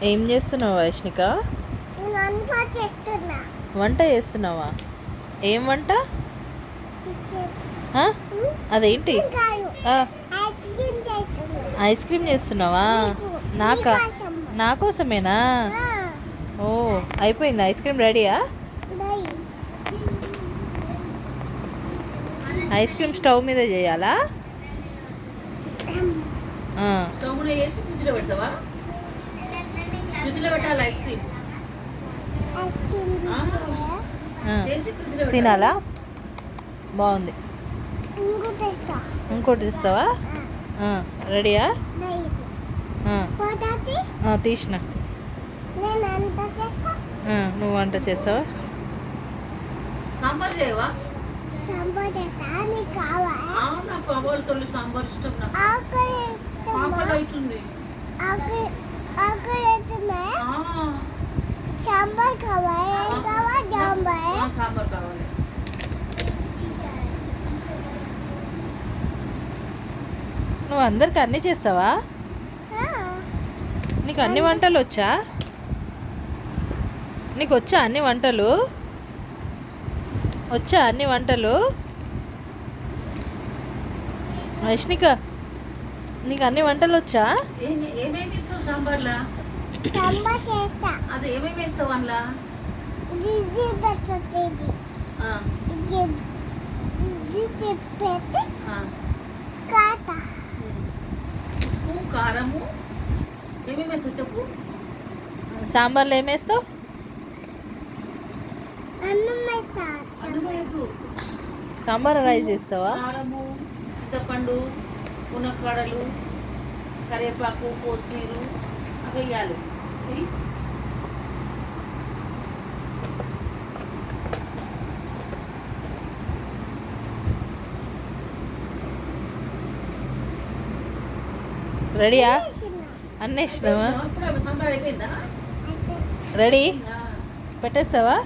ఏం చేస్తున్నావు వైష్ణిక? వంట చేస్తున్నావా? ఏం వంట? అదేంటి? ఐస్ క్రీమ్ చేస్తున్నావా? నా కోసమేనా? ఓ, అయిపోయింది. ఐస్ క్రీమ్ రెడీయా? ఐస్ క్రీమ్ స్టవ్ మీద చేయాలా? తినాలా? బాగుంది. ఇంకోటి ఇస్తావా? రెడీయా? తీసిన. నువ్వు వంట చేస్తావా? సాంబార్ చేయవా? సాంబార్ ఇష్టం. సాంబార్ కావాలి. నువ్వు అందరికి అన్నీ చేస్తావా? నీకు అన్ని వంటలు వచ్చా? నీకు వచ్చా అన్ని వంటలు? వచ్చా అన్ని వంటలు? వైష్ణిక, నీకు అన్ని వంటలు వచ్చా? ఏమేమి ఇస్తావు సాంబార్లా? అది ఏమేమి వేస్తావు అందులో? ఉప్పు, కారము ఏమేమి వేస్తావు చెప్పు. సాంబార్లో ఏమేస్తావు? సాంబార్ రైస్ చేస్తావా? కారము, చింతపండు, మునక్కాడలు, కరివేపాకు, కొత్తిమీర అవి వేయాలి. రెడీయా? అన్నీ ఇష్టమా? సాంబార్ అయిపోయిందా? రెడీ? పెట్టేస్తావా?